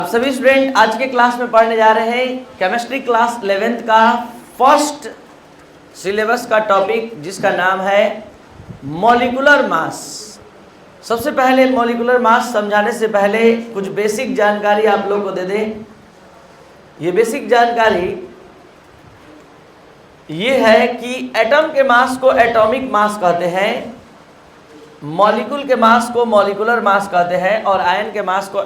आप सभी स्टूडेंट आज के क्लास में पढ़ने जा रहे हैं केमिस्ट्री क्लास 11th का फर्स्ट सिलेबस का टॉपिक जिसका नाम है मॉलिक्यूलर मास। सबसे पहले मॉलिक्यूलर मास समझाने से पहले कुछ बेसिक जानकारी आप लोग को दे दें। ये बेसिक जानकारी ये है कि एटम के मास को एटॉमिक मास कहते हैं, मॉलिक्यूल के मास को मॉलिक्यूलर मास कहते हैं और आयन के मास को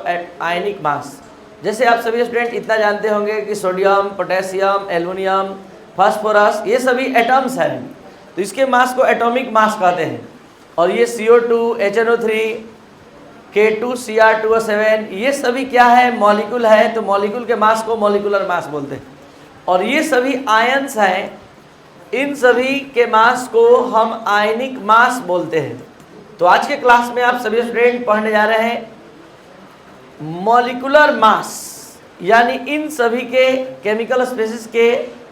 आयनिक मास। जैसे आप सभी स्टूडेंट इतना जानते होंगे कि सोडियम, पोटेशियम, एल्युमिनियम, फास्फोरस ये सभी एटम्स हैं, तो इसके मास को एटॉमिक मास कहते हैं। और ये CO2, HNO3, K2, Cr2O7 ये सभी क्या है, मॉलिक्यूल है, तो मॉलिक्यूल के मास को मॉलिक्यूलर मास बोलते हैं। और ये सभी आयन्स हैं, इन सभी के मास को हम आयनिक मास बोलते हैं। तो आज के क्लास में आप सभी स्टूडेंट पढ़ने जा रहे हैं मॉलिक्यूलर मास, यानी इन सभी के केमिकल स्पेसिस के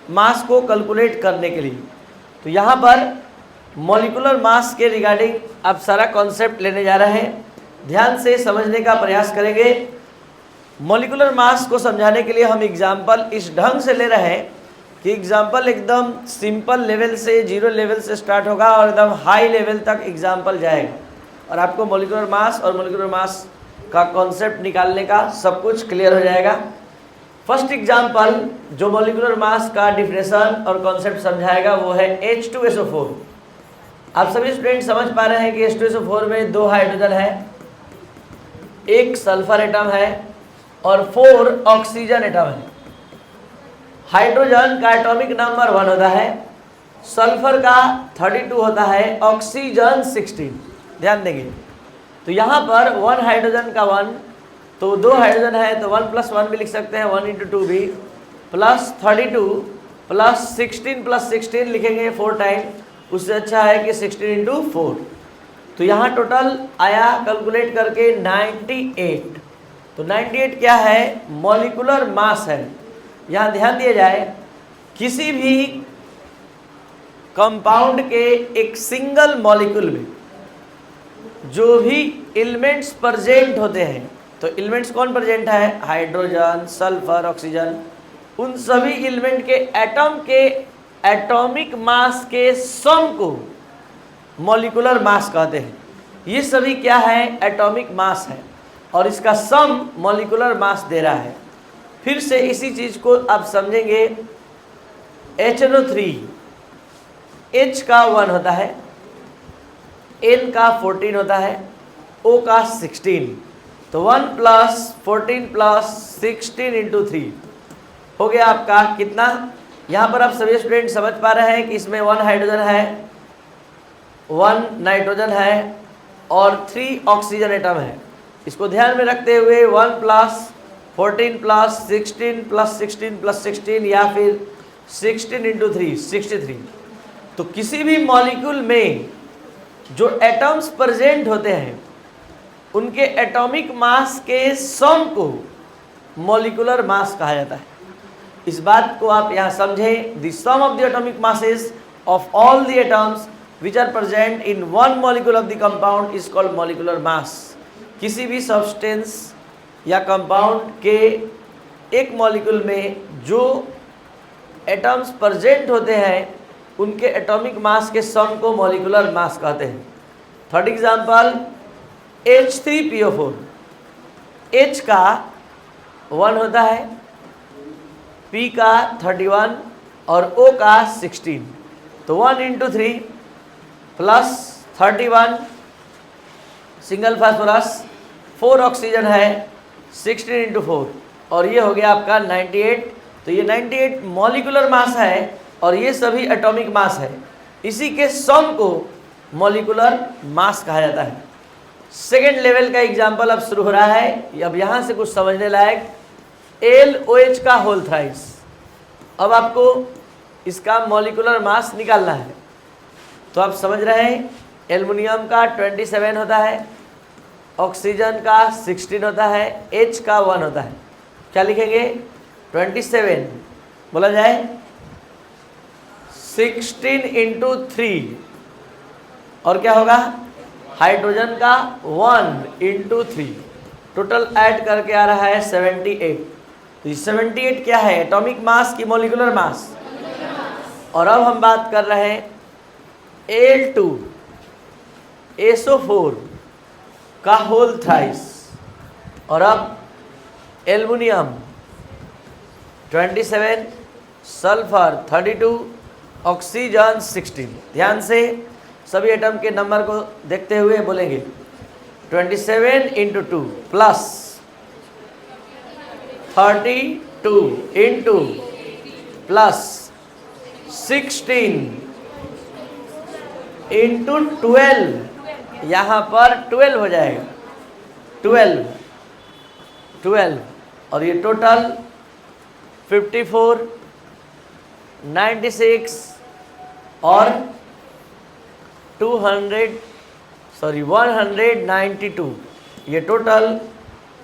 मास को कैलकुलेट करने के लिए। तो यहाँ पर मॉलिक्यूलर मास के रिगार्डिंग आप सारा कॉन्सेप्ट लेने जा रहे हैं, ध्यान से समझने का प्रयास करेंगे। मॉलिक्यूलर मास को समझाने के लिए हम एग्जाम्पल इस ढंग से ले रहे हैं कि एग्जाम्पल एकदम सिंपल लेवल से, जीरो लेवल से स्टार्ट होगा और एकदम हाई लेवल तक एग्जाम्पल जाएगा और आपको मॉलिक्यूलर मास और मॉलिक्यूलर मास का कॉन्सेप्ट निकालने का सब कुछ क्लियर हो जाएगा। फर्स्ट एग्जाम्पल जो मॉलिक्यूलर मास का डिफिनेशन और कॉन्सेप्ट समझाएगा वो है H2SO4। आप सभी स्टूडेंट समझ पा रहे हैं कि H2SO4 में 2 हाइड्रोजन है, 1 सल्फर एटम है और 4 ऑक्सीजन एटम है। हाइड्रोजन का एटॉमिक नंबर 1 होता है, सल्फर का 32 होता है, ऑक्सीजन 16। ध्यान देंगे तो यहाँ पर 1 हाइड्रोजन का 1, तो 2 हाइड्रोजन है तो 1 + 1 भी लिख सकते हैं, 1 × 2 भी, प्लस 32 प्लस 16 प्लस 16 लिखेंगे 4 टाइम, उससे अच्छा है कि 16 × 4। तो यहाँ टोटल आया कैलकुलेट करके 98। तो 98 क्या है, मॉलिक्यूलर मास है। यहाँ ध्यान दिया जाए, किसी भी कंपाउंड के एक सिंगल मॉलिक्यूल में जो भी एलिमेंट्स प्रेजेंट होते हैं, तो एलिमेंट्स कौन प्रेजेंट है, हाइड्रोजन, सल्फर, ऑक्सीजन, उन सभी एलिमेंट के एटम के एटॉमिक मास के सम को मॉलिक्यूलर मास कहते हैं। ये सभी क्या है, एटॉमिक मास है और इसका सम मॉलिक्यूलर मास दे रहा है। फिर से इसी चीज को आप समझेंगे। HNO3 H का 1 होता है, N का 14 होता है, O का 16, तो 1 + 14 + 16 × 3 हो गया आपका कितना। यहाँ पर आप सभी स्टूडेंट समझ पा रहे हैं कि इसमें 1 हाइड्रोजन है, 1 नाइट्रोजन है और 3 ऑक्सीजन एटम है। इसको ध्यान में रखते हुए 1 + 14 + 16 + 16 + 16 या फिर 16 × 3 63। तो किसी भी मॉलिक्यूल में जो एटम्स प्रेजेंट होते हैं उनके एटॉमिक मास के सम को मॉलिक्यूलर मास कहा जाता है। इस बात को आप यहाँ समझें, the sum of the atomic masses of all the atoms which are present in one molecule of the compound is called molecular mass. किसी भी सब्सटेंस या कंपाउंड के एक मॉलिक्यूल में जो एटम्स प्रेजेंट होते हैं उनके एटॉमिक मास के सम को मॉलिक्यूलर मास कहते हैं। थर्ड एग्जांपल H3PO4, H का 1 होता है, P का 31 और O का 16, तो 1 × 3 प्लस 31 सिंगल फास्फोरस, 4 ऑक्सीजन है, 16 × 4 और ये हो गया आपका 98। तो ये 98 मॉलिक्यूलर मास है और ये सभी एटॉमिक मास है। इसी के सम को मॉलिक्यूलर मास कहा जाता है। सेकेंड लेवल का एग्जाम्पल अब शुरू हो रहा है। अब यहाँ से कुछ समझने लायक, LOH का होल थ्राइस। अब आपको इसका मॉलिक्यूलर मास निकालना है। तो आप समझ रहे हैं, एल्युमिनियम का 27 होता है, ऑक्सीजन का 16 होता है, H का 1 होता है। क्या लिखेंगे, 27 बोला जाए 16 × 3 और क्या होगा, हाइड्रोजन का 1 × 3 टोटल ऐड करके आ रहा है 78। तो ये 78 क्या है, एटॉमिक मास की मॉलिक्यूलर मास। और अब हम बात कर रहे हैं Al2SO4 का होल थ्राइस। और अब एल्युमिनियम 27, सल्फर 32, ऑक्सीजन 16। ध्यान से सभी एटम के नंबर को देखते हुए बोलेंगे। 27 into 2 plus 32 into plus 16 into 12, यहाँ पर 12 हो जाएगा, 12 और ये टोटल 54, 96 और 192, ये टोटल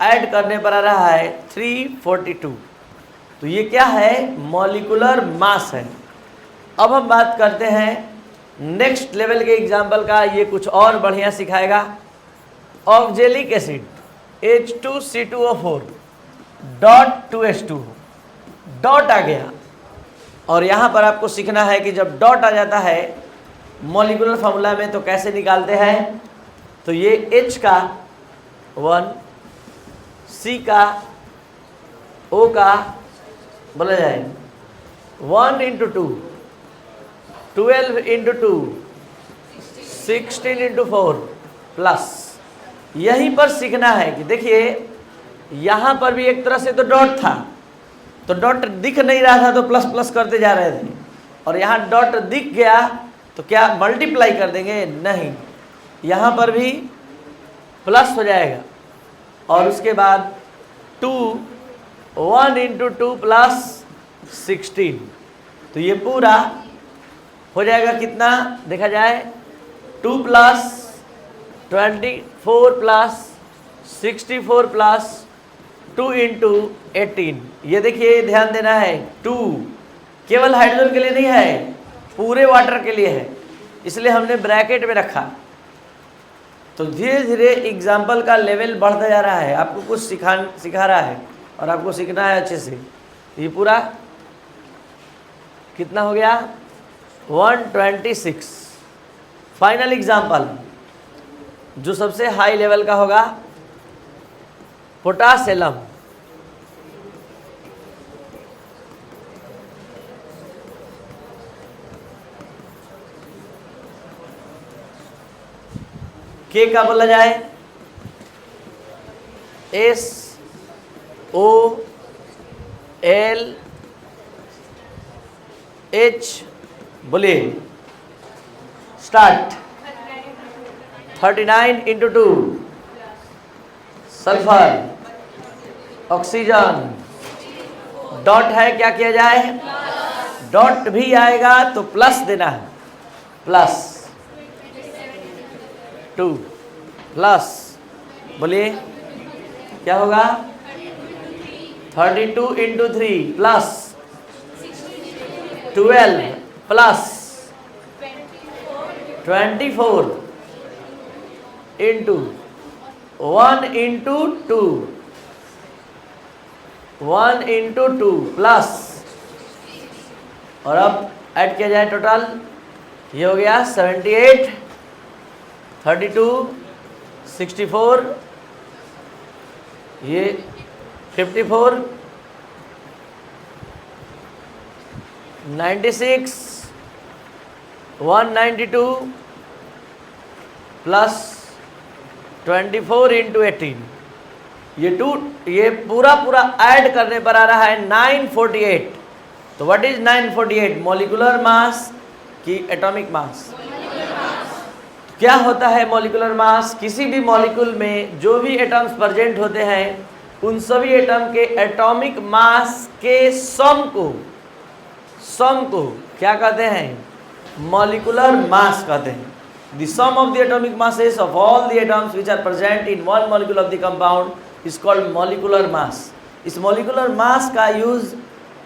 ऐड करने पर आ रहा है 342। तो ये क्या है, मॉलिक्यूलर मास है। अब हम बात करते हैं नेक्स्ट लेवल के एग्जाम्पल का। ये कुछ और बढ़िया सिखाएगा। Oxalic acid H2C2O4 dot 2H2, dot आ गया। और यहाँ पर आपको सीखना है कि जब डॉट आ जाता है मॉलिक्यूलर फार्मूला में तो कैसे निकालते हैं। तो ये H का 1, C का, O का बोला जाए 1 इंटू 2, 12 इंटू 2, 16 इंटू 4 प्लस। यहीं पर सीखना है कि देखिए यहाँ पर भी एक तरह से तो डॉट था, तो डॉट दिख नहीं रहा था तो प्लस प्लस करते जा रहे थे। और यहाँ डॉट दिख गया तो क्या मल्टीप्लाई कर देंगे, नहीं, यहाँ पर भी प्लस हो जाएगा। और उसके बाद 1 इंटू 2 प्लस 16। तो ये पूरा हो जाएगा कितना, देखा जाए 2 प्लस 24 प्लस 64 प्लस 2 इंटू 18। ये देखिए ध्यान देना है, 2 केवल हाइड्रोजन के लिए नहीं है, पूरे वाटर के लिए है, इसलिए हमने ब्रैकेट में रखा। तो धीरे धीरे एग्जाम्पल का लेवल बढ़ता जा रहा है, आपको कुछ सिखा रहा है और आपको सीखना है अच्छे से। ये पूरा कितना हो गया, 126। फाइनल एग्जाम्पल जो सबसे हाई लेवल का होगा, पोटासियम। के का बोला जाए SOLH, बोलिए start. 39 into 2 sulphur, oxygen, dot है, क्या किया जाए, डॉट भी आएगा तो प्लस देना है, प्लस 2 प्लस, बोलिए क्या होगा, 32 into 3 plus 12 plus 24 into 1 into 2, 1 into 2 plus. और अब ऐड किया जाए टोटल, ये हो गया 78, 32, 64, ये 54, 96, 192 प्लस 24 इंटू 18। ये पूरा ऐड करने पर आ रहा है 948। तो व्हाट इज 948, मॉलिक्यूलर मास की एटॉमिक मास। क्या होता है मॉलिक्यूलर मास, किसी भी मॉलिक्यूल में जो भी एटम्स प्रेजेंट होते हैं उन सभी एटम के एटॉमिक मास के सम को क्या कहते हैं, मॉलिक्यूलर मास कहते हैं। The sum of the atomic masses of all the atoms which are present in one molecule of the compound is called molecular mass. इस molecular mass का यूज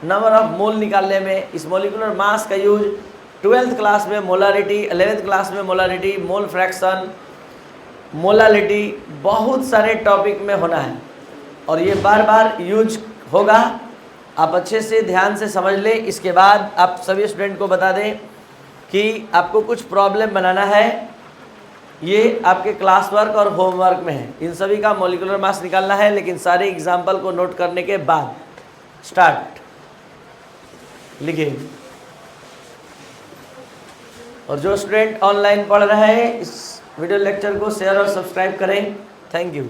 नंबर ऑफ मोल निकालने में, इस molecular mass का use 12th class में molarity, 11th class में molarity, mole fraction, molality, बहुत सारे टॉपिक में होना है और ये बार बार यूज होगा। आप अच्छे से ध्यान से समझ लें। इसके बाद आप सभी स्टूडेंट को बता दें कि आपको कुछ प्रॉब्लम बनाना है, ये आपके क्लास वर्क और होमवर्क में है। इन सभी का मॉलिक्यूलर मास निकालना है, लेकिन सारे एग्जाम्पल को नोट करने के बाद स्टार्ट लिखिए। और जो स्टूडेंट ऑनलाइन पढ़ रहे हैं इस वीडियो लेक्चर को शेयर और सब्सक्राइब करें। Thank you.